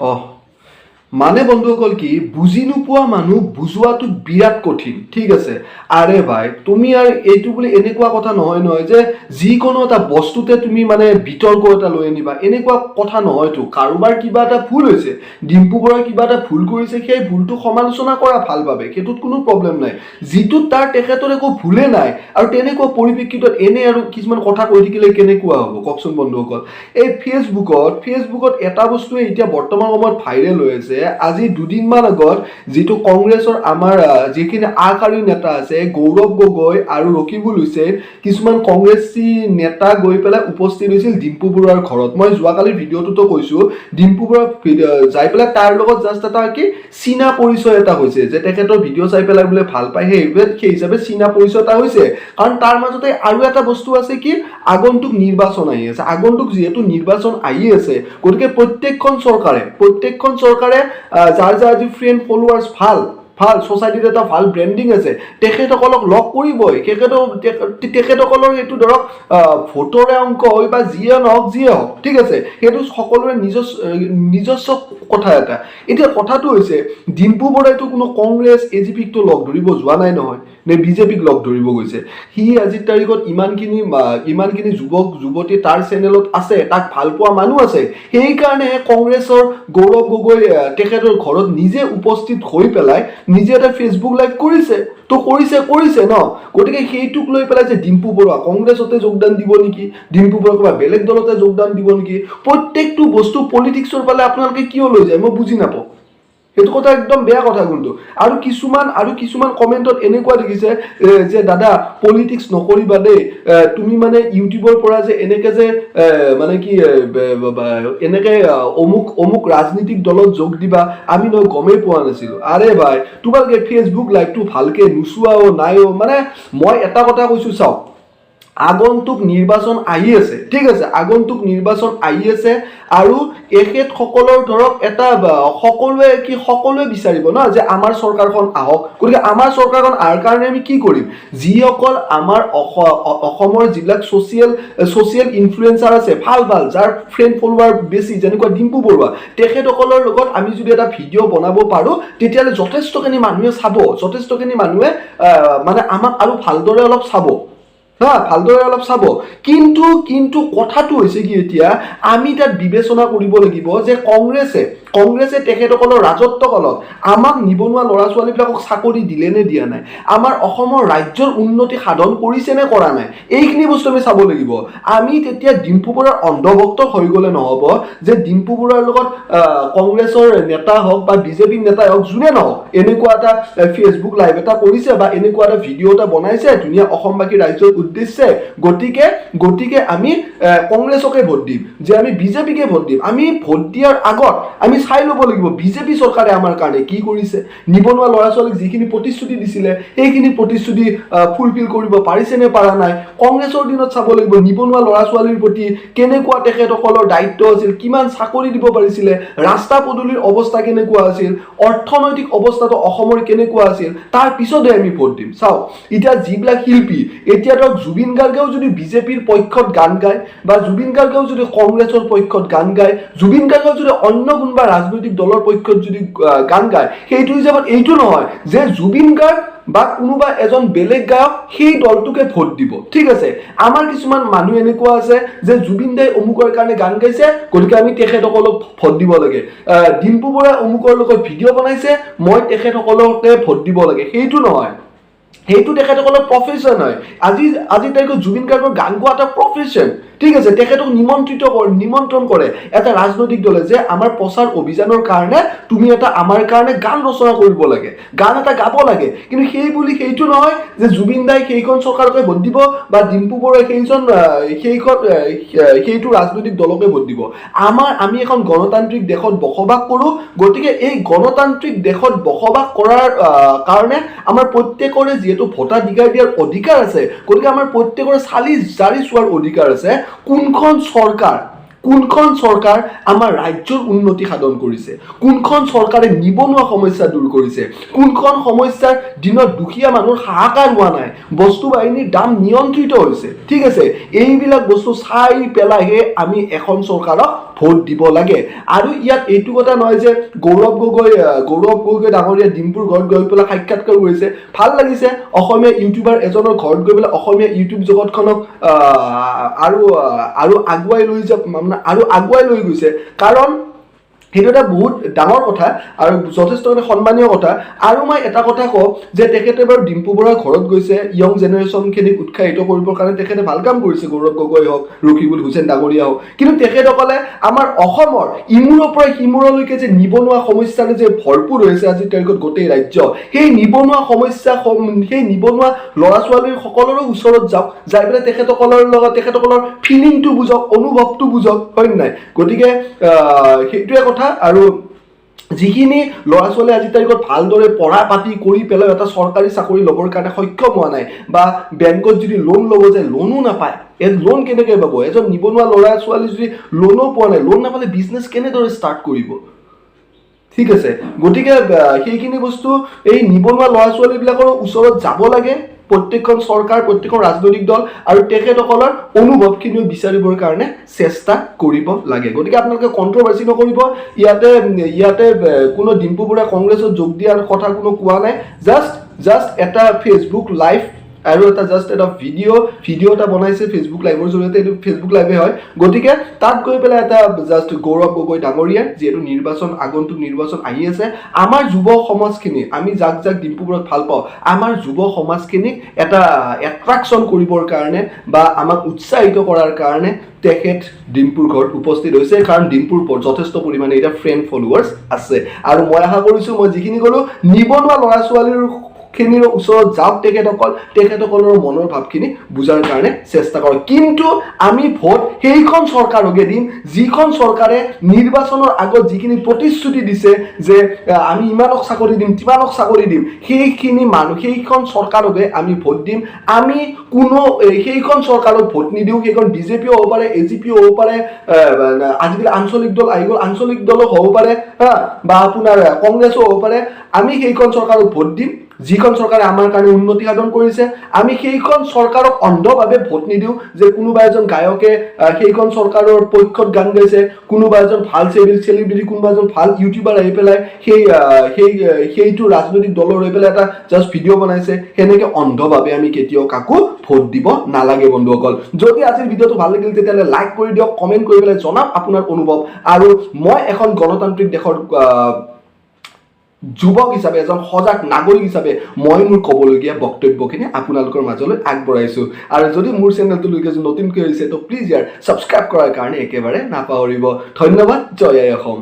অহ মানে বন্ধুসকল কি বুজি নোপোৱা মানুহ বুজোৱাটো বিৰাট কঠিন ঠিক আছে আৰে ভাই তুমি আৰু এইটো বুলি এনেকুৱা কথা নহয় নহয় যে যিকোনো এটা বস্তুতে তুমি মানে বিতৰ্ক এটা লৈ আনিবা এনেকুৱা কথা নহয়তো কাৰোবাৰ কিবা এটা ভুল হৈছে ডিম্পু বৰুৱাই কিবা এটা ভুল কৰিছে সেই ভুলটো সমালোচনা কৰা ভালভাৱে সেইটোত কোনো প্ৰব্লেম নাই যিটোত তাৰ তেখেতৰ একো ভুলে নাই আৰু তেনেকুৱা পৰিপ্ৰেক্ষিতত এনে আৰু কিছুমান কথা কৈ থাকিলে কেনেকুৱা হ'ব কওকচোন বন্ধুসকল এই ফেচবুকত এটা বস্তুৱে এতিয়া বৰ্তমান সময়ত ভাইৰেল হৈ আছে আজি দুদিনমান আগত যেটো কংগ্ৰেছৰ আমাৰ যিখিনি আগশাৰীৰ নেতা আছে গৌৰৱ গগৈ আৰু ৰকিবুল হুছেইন কিছুমান কংগ্ৰেছী নেতা গৈ পেলাই উপস্থিত হৈছিল ডিম্পু বৰুৱাৰ ঘৰত মই যোৱাকালিৰ ভিডিঅ'টোতো কৈছো ডিম্পু বৰুৱা যাই পেলাই তাৰ লগত জাষ্ট এটা কি চীনা পৰিচয় এটা হৈছে যে তেখেতৰ ভিডিঅ' চাই পেলাই বোলে ভাল পায় সেই হিচাপে চীনা পৰিচয় এটা হৈছে কাৰণ তাৰ মাজতে আৰু এটা বস্তু আছে কি আগন্তুক নিৰ্বাচন আহি আছে আগন্তুক যেহেতু নিৰ্বাচন আহি আছে গতিকে প্ৰত্যেকখন চৰকাৰে যাৰ যাৰ যি ফ্ৰেণ্ড ফলোৱাৰ্স ভাল সোসাইটিত এটা ভাল ব্ৰেন্ডিং আছে তেখেতসকলক লগ কৰিবই তেখেতসকলৰ এইটো ধৰক ভোটৰে অংক হয় বা যিয়ে নহওক ঠিক আছে সেইটো সকলোৰে নিজস্ব কথা এটা এতিয়া কথাটো হৈছে ডিম্পু বৰুৱাইটো কোনো কংগ্ৰেছ এজিপিকটো লগ ধৰিব যোৱা নাই নহয় নে বিজেপিক লগ ধৰিব গৈছে সি আজিৰ তাৰিখত ইমানখিনি যুৱক যুৱতী তাৰ চেনেলত আছে তাক ভাল পোৱা মানুহ আছে সেই কাৰণে কংগ্ৰেছৰ গৌৰৱ গগৈ তেখেতৰ ঘৰত নিজে উপস্থিত হৈ পেলাই নিজে এটা ফেসবুক লাইভ কৰিছে তো কৰিছে ন গতিকে সেইটোক লৈ পেলাই যে ডিম্পু বৰুৱা কংগ্ৰেছতে যোগদান দিব নেকি ডিম্পু বৰুৱা কিবা বেলেগ দলতে যোগদান দিব নেকি প্ৰত্যেকটো বস্তু পলিটিক্সৰ ফালে আপোনালোকে কিয় লৈ যায় মই বুজি নাপাওঁ সেইটো কথা একদম বেয়া কথা কিন্তু আৰু কিছুমান কমেন্টত এনেকুৱা দেখিছে যে দাদা পলিটিক্স নকৰিবা দেই তুমি মানে ইউটিউবৰ পৰা যে এনেকে যে মানে কি এনেকে অমুক ৰাজনীতিক দলত যোগ দিবা আমি ন গমেই পোৱা নাছিলো আৰে ভাই তোমালোকে ফেসবুক লাইভটো ভালকে নুচুৱাও নাইও মানে মই এটা কথা কৈছো চাওক আগন্তুক নিৰ্বাচন আহি আছে ঠিক আছে আগন্তুক নিৰ্বাচন আহি আছে আৰু এখেতসকলৰ ধৰক এটা সকলোৱে বিচাৰিব ন যে আমাৰ চৰকাৰখন আহক গতিকে আমাৰ চৰকাৰখন আহাৰ কাৰণে আমি কি কৰিম যিসকল আমাৰ অসমৰ যিবিলাক সোশিয়েল ইনফ্লুৱেঞ্চাৰ আছে ভাল যাৰ ফ্ৰেণ্ড ফলোৱাৰ বেছি যেনেকুৱা ডিম্পু বৰুৱা তেখেতসকলৰ লগত আমি যদি এটা ভিডিঅ' বনাব পাৰো তেতিয়ালে যথেষ্টখিনি মানুহে মানে আমাক আৰু ভালদৰে অলপ চাব ভালদৰে অলপ চাব কিন্তু কথাটো হৈছে কি এতিয়া আমি তাত বিবেচনা কৰিব লাগিব যে কংগ্ৰেছে তেখেতসকলৰ ৰাজত্ব কালত আমাক নিবনুৱা ল'ৰা ছোৱালীবিলাকক চাকৰি দিলে নে দিয়া নাই আমাৰ অসমৰ ৰাজ্যৰ উন্নতি সাধন কৰিছে নে কৰা নাই এইখিনি বস্তু আমি চাব লাগিব আমি তেতিয়া ডিম্পু বৰুৱাৰ অন্ধভক্ত হৈ গ'লে নহ'ব যে ডিম্পু বৰুৱাৰ লগত কংগ্ৰেছৰ নেতা হওক বা বিজেপিৰ নেতাই হওক যোনে নহওক এনেকুৱা এটা ফেসবুক লাইভ এটা কৰিছে বা এনেকুৱা এটা ভিডিঅ' এটা বনাইছে ধুনীয়া অসমবাসী ৰাইজৰ উদ্দেশ্যে গতিকে আমি কংগ্ৰেছকে ভোট দিম যে আমি বিজেপিকে ভোট দিম আমি ভোট দিয়াৰ আগত আমি চাই ল'ব লাগিব বিজেপি চৰকাৰে আমাৰ কাৰণে কি কৰিছে নিবনুৱা ল'ৰা ছোৱালীক যিখিনি প্ৰতিশ্ৰুতি দিছিলে সেইখিনি প্ৰতিশ্ৰুতি ফুলফিল কৰিব পাৰিছে নে পাৰা নাই কংগ্ৰেছৰ দিনত চাব লাগিব নিবনুৱা ল'ৰা ছোৱালীৰ প্ৰতি কেনেকুৱা তেখেতসকলৰ দায়িত্ব আছিল কিমান চাকৰি দিব পাৰিছিলে ৰাস্তা পদূলিৰ অৱস্থা কেনেকুৱা আছিল অৰ্থনৈতিক অৱস্থাটো অসমৰ কেনেকুৱা আছিল তাৰ পিছতহে আমি ভোট দিম চাওক এতিয়া যিবিলাক শিল্পী এতিয়া ধৰক জুবিন গাৰ্গেও যদি বিজেপিৰ পক্ষত গান গায় বা জুবিন গাৰ্গেও যদি কংগ্ৰেছৰ পক্ষত গান গায় জুবিন গাৰ্গেও যদি অন্য কোনোবা ৰাজনৈতিক দলৰ পক্ষত যদি গান গায় সেইটো হিচাপত এইটো নহয় যে জুবিন গাৰ্গ বা কোনোবা এজন বেলেগ গায়ক সেই দলটোকে ভোট দিব ঠিক আছে আমাৰ কিছুমান মানুহ এনেকুৱা আছে যে জুবিন দাই অমুকৰ কাৰণে গান গাইছে গতিকে আমি তেখেতসকলক ভোট দিব লাগে ডিম্পু বৰুৱাই অমুকৰ লগত ভিডিঅ' বনাইছে মই তেখেতসকলকে ভোট দিব লাগে সেইটো নহয় সেইটো তেখেতসকলৰ প্ৰফেশ্যন হয় আজি তাৰিখত জুবিন গাৰ্গৰ গান গোৱা এটা প্ৰফেশ্যন ঠিক আছে তেখেতক নিমন্ত্ৰণ কৰে এটা ৰাজনৈতিক দলে যে আমাৰ প্ৰচাৰ অভিযানৰ কাৰণে তুমি এটা আমাৰ কাৰণে গান ৰচনা কৰিব লাগে গান এটা গাব লাগে কিন্তু সেইটো নহয় যে জুবিন দাই সেইখন চৰকাৰকে ভোট দিব বা ডিম্পু বৰুৱাই সেইটো ৰাজনৈতিক দলকে ভোট দিব আমি এখন গণতান্ত্ৰিক দেশত বসবাস কৰো গতিকে এই গণতান্ত্ৰিক দেশত বসবাস কৰাৰ কাৰণে আমাৰ প্ৰত্যেকৰে যিহেতু ভোটাধিকাৰ দিয়াৰ অধিকাৰ আছে গতিকে আমাৰ প্ৰত্যেকৰে চালি জাৰি চোৱাৰ অধিকাৰ আছে কোনখন চৰকাৰ আমাৰ ৰাজ্যৰ উন্নতি সাধন কৰিছে কোনখন চৰকাৰে নিবনুৱা সমস্যা দূৰ কৰিছে কোনখন সমস্যাৰ দিনত দুখীয়া মানুহৰ হাহাকাৰ হোৱা নাই বস্তু বাহিনীৰ দাম নিয়ন্ত্ৰিত হৈছে ঠিক আছে এইবিলাক বস্তু চাই পেলাইহে আমি এখন চৰকাৰক ভোট দিব লাগে। আৰু ইয়াত এইটো কথা নহয় যে গৌৰৱ গগৈ ডাঙৰীয়া ডিম্পুৰ ঘৰত গৈ পেলাই সাক্ষাৎকাৰ কৰিছে, ভাল লাগিছে। অসমীয়া ইউটিউবাৰ এজনৰ ঘৰত গৈ পেলাই অসমীয়া ইউটিউব জগতখনক আৰু আগুৱাই লৈ গৈছে, কাৰণ সেইটো এটা বহুত ডাঙৰ কথা আৰু যথেষ্ট সন্মানীয় কথা। আৰু মই এটা কথা কওঁ যে তেখেতে বাৰু ডিম্পু বৰুৱাৰ ঘৰত গৈছে য়ং জেনেৰেশ্যনখিনিক উৎসাহিত কৰিবৰ কাৰণে, তেখেতে ভাল কাম কৰিছে, গৌৰৱ গগৈ হওক, ৰকিবুল হুছেইন ডাঙৰীয়া হওক। কিন্তু তেখেতসকলে আমাৰ অসমৰ ইমূৰৰ পৰা সিমূৰলৈকে যে নিবনুৱা সমস্যাৰে যে ভৰপূৰ হৈছে আজিৰ তাৰিখত গোটেই ৰাজ্য, সেই নিবনুৱা সমস্যা, সেই নিবনুৱা ল'ৰা ছোৱালীৰ সকলোৰে ওচৰত যাওক, যাই পেলাই তেখেতসকলৰ ফিলিংটো বুজক, অনুভৱটো বুজক, হয় নে নাই? গতিকে সেইটোৱে কথা। আৰু যিখিনি ল'ৰা ছোৱালীয়ে আজিৰ তাৰিখত ভালদৰে পঢ়া পাতি কৰি পেলাই এটা চৰকাৰী চাকৰি ল'বৰ কাৰণে সক্ষম হোৱা নাই, বা বেংকত যদি লোন ল'ব যায় লোনো নাপায়, লোন কেনেকৈ পাব? এজন নিবনুৱা ল'ৰা ছোৱালী যদি লোনো পোৱা নাই, লোন নাপালে বিজনেছ কেনেদৰে ষ্টাৰ্ট কৰিব? ঠিক আছে, গতিকে সেইখিনি বস্তু এই নিবনুৱা ল'ৰা ছোৱালীবিলাকৰ ওচৰত যাব লাগে, প্ৰত্যেকখন চৰকাৰ, প্ৰত্যেকখন ৰাজনৈতিক দল, আৰু তেখেতসকলৰ অনুভৱখিনিও বিচাৰিবৰ কাৰণে চেষ্টা কৰিব লাগে। গতিকে আপোনালোকে কণ্ট্ৰভাৰ্চি নকৰিব। ইয়াতে কোনো ডিম্পু বৰুৱা কংগ্ৰেছত যোগ দিয়াৰ কথা কোনো কোৱা নাই, জাষ্ট এটা ফেচবুক লাইভ আৰু এটা ভিডিঅ' এটা বনাইছে ফেচবুক লাইভৰ জৰিয়তে, এইটো ফেচবুক লাইভে হয়। গতিকে তাত গৈ পেলাই এটা জাষ্ট গৌৰৱ গগৈ ডাঙৰীয়া, যিহেতু আগন্তুক নিৰ্বাচন আহি আছে, আমাৰ যুৱ সমাজখিনি, আমি যাক ডিম্পু বৰুৱাক ভাল পাওঁ, আমাৰ যুৱ সমাজখিনিক এটা এট্ৰাকশ্যন কৰিবৰ কাৰণে বা আমাক উৎসাহিত কৰাৰ কাৰণে তেখেত ডিম্পুৰ ঘৰত উপস্থিত হৈছে, কাৰণ ডিম্পুৰ যথেষ্ট পৰিমাণে এতিয়া ফ্ৰেণ্ড ফলোৱাৰ্ছ আছে। আৰু মই আশা কৰিছোঁ, মই যিখিনি ক'লোঁ, নিবনুৱা ল'ৰা ছোৱালীৰ খিনিৰ ওচৰত যাওক তেখেতসকলৰ মনৰ ভাৱখিনি বুজাৰ কাৰণে চেষ্টা কৰক। কিন্তু আমি ভোট সেইখন চৰকাৰকে দিম যিখন চৰকাৰে নিৰ্বাচনৰ আগত যিখিনি প্ৰতিশ্ৰুতি দিছে যে আমি ইমানক চাকৰি দিম, তিমানক চাকৰি দিম, সেইখন চৰকাৰকে আমি ভোট দিম। আমি সেইখন চৰকাৰক ভোট নিদিওঁ। সেইখন বিজেপিও হ'ব পাৰে, এজিপিও হ'ব পাৰে, আজিকালি আঞ্চলিক দল আহি গ'ল, আঞ্চলিক দলো হ'ব পাৰে, বা আপোনাৰ কংগ্ৰেছো হ'ব পাৰে। আমি সেইখন চৰকাৰক ভোট দিম যিখন চৰকাৰে আমাৰ কাৰণে উন্নতি সাধন কৰিছে। আমি সেইখন চৰকাৰক অন্ধভাৱে ভোট নিদিওঁ যে কোনোবা এজন গায়কে সেইখন চৰকাৰৰ পক্ষত গান গাইছে, কোনোবা এজন ভাল চেলিব্ৰিটি, কোনোবা এজন ভাল ইউটিউবাৰ আহি পেলাই সেইটো ৰাজনৈতিক দলৰ হৈ পেলাই এটা জাষ্ট ভিডিঅ' বনাইছে, সেনেকে অন্ধভাৱে আমি কেতিয়াও কাকো ভোট দিব নালাগে বন্ধুসকল। যদি আজিৰ ভিডিঅ'টো ভাল লাগিল তেতিয়াহ'লে লাইক কৰি দিয়ক, কমেণ্ট কৰি পেলাই জনাওক আপোনাৰ অনুভৱ। আৰু মই এখন গণতান্ত্ৰিক দেশৰ যুৱক হিচাপে, এজন সজাগ নাগৰিক হিচাপে মই মোৰ ক'বলগীয়া বক্তব্যখিনি আপোনালোকৰ মাজলৈ আগবঢ়াইছোঁ। আৰু যদি মোৰ চেনেলটোলৈকে নতুনকৈ হৈছে তো প্লিজ ইয়াৰ ছাবস্ক্ৰাইব কৰাৰ কাৰণে একেবাৰে নাপাহৰিব। ধন্যবাদ। জয় আই অসম।